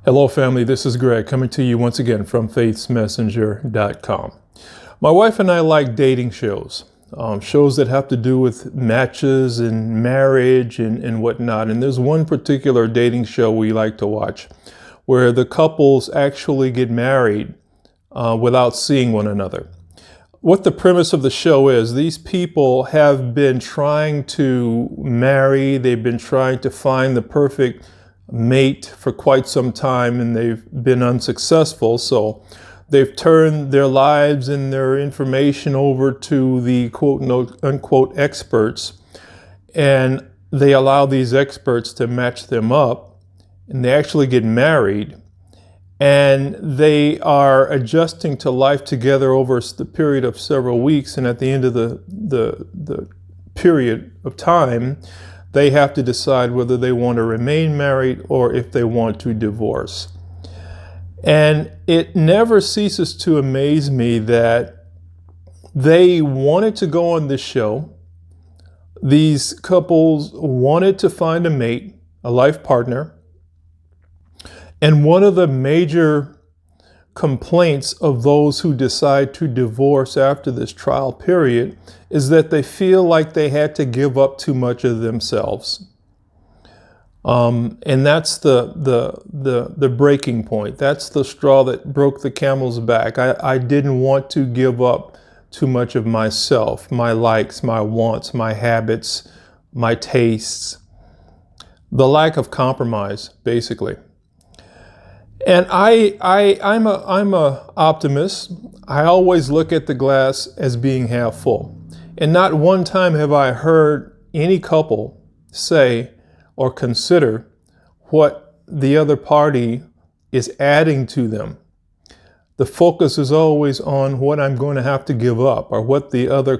Hello, family. This is Greg coming to you once again from FaithsMessenger.com. My wife and I like dating shows, shows that have to do with matches and marriage and whatnot. And there's one particular dating show we like to watch where the couples actually get married without seeing one another. What the premise of the show is, these people have been trying to marry, they've been trying to find the perfect mate for quite some time, and they've been unsuccessful. So they've turned their lives and their information over to the quote unquote experts, and they allow these experts to match them up, and they actually get married, and they are adjusting to life together over the period of several weeks. And at the end of the period of time, they have to decide whether they want to remain married or if they want to divorce. And it never ceases to amaze me that they wanted to go on this show. These couples wanted to find a mate, a life partner. And one of the major complaints of those who decide to divorce after this trial period is that they feel like they had to give up too much of themselves. And that's the breaking point. That's the straw that broke the camel's back. I didn't want to give up too much of myself, my likes, my wants, my habits, my tastes, the lack of compromise, basically. And I'm a optimist. I always look at the glass as being half full. And not one time have I heard any couple say or consider what the other party is adding to them. The focus is always on what I'm going to have to give up, or what the other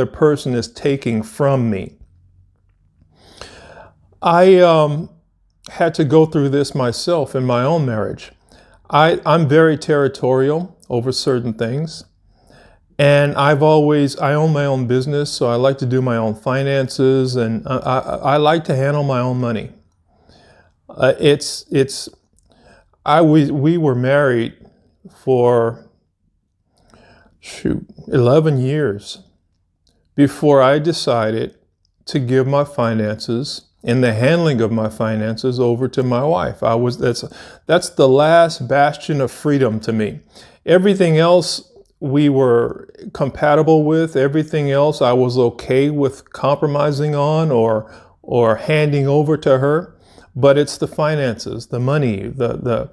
person is taking from me. I had to go through this myself in my own marriage. I'm very territorial over certain things. And I own my own business, so I like to do my own finances, and I like to handle my own money. We were married for 11 years before I decided to give my finances and the handling of my finances over to my wife. That's the last bastion of freedom to me. Everything else we were compatible with. Everything else I was okay with compromising on or handing over to her. But it's the finances, the money, the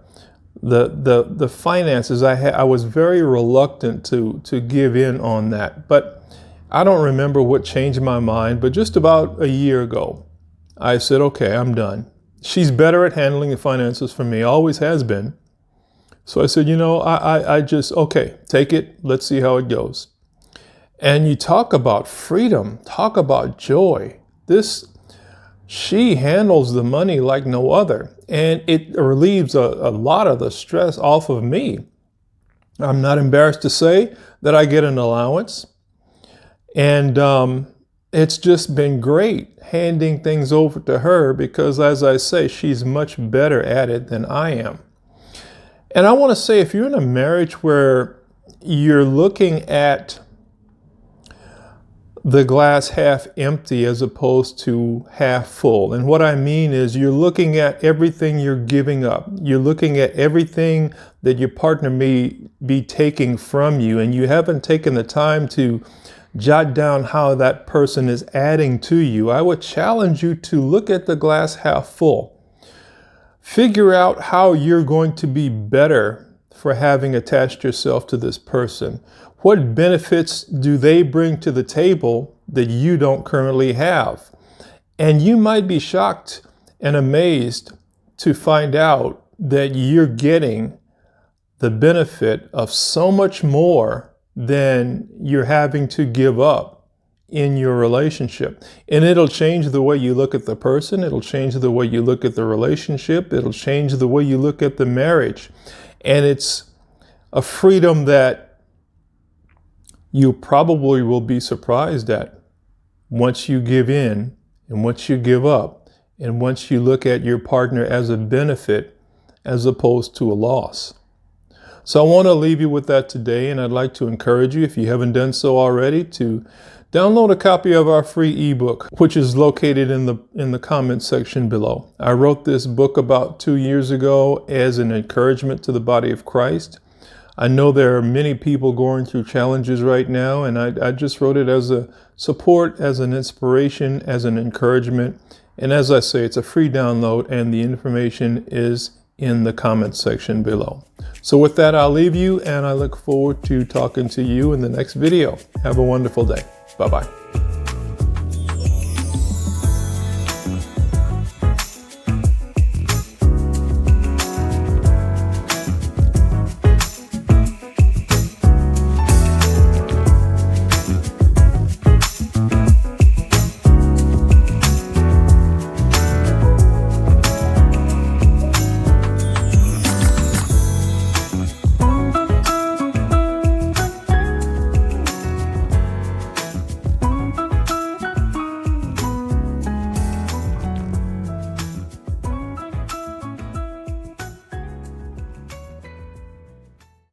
finances. I was very reluctant to give in on that. But I don't remember what changed my mind, but just about a year ago, I said, okay, I'm done. She's better at handling the finances for me, always has been. So I said, I just, okay, take it. Let's see how it goes. And you talk about freedom, talk about joy. She handles the money like no other. And it relieves a lot of the stress off of me. I'm not embarrassed to say that I get an allowance. And it's just been great handing things over to her because, as I say, she's much better at it than I am. And I want to say, if you're in a marriage where you're looking at the glass half empty as opposed to half full, and what I mean is you're looking at everything you're giving up. You're looking at everything that your partner may be taking from you, and you haven't taken the time to jot down how that person is adding to you. I would challenge you to look at the glass half full. Figure out how you're going to be better for having attached yourself to this person. What benefits do they bring to the table that you don't currently have? And you might be shocked and amazed to find out that you're getting the benefit of so much more than you're having to give up in your relationship. And it'll change the way you look at the person. It'll change the way you look at the relationship. It'll change the way you look at the marriage. And it's a freedom that you probably will be surprised at once you give in and once you give up and once you look at your partner as a benefit as opposed to a loss. So I want to leave you with that today, and I'd like to encourage you, if you haven't done so already, to download a copy of our free ebook, which is located in the comments section below. I wrote this book about 2 years ago as an encouragement to the body of Christ. I know there are many people going through challenges right now, and I just wrote it as a support, as an inspiration, as an encouragement. And as I say, it's a free download, and the information is in the comments section below. So with that, I'll leave you, and I look forward to talking to you in the next video. Have a wonderful day. Bye-bye.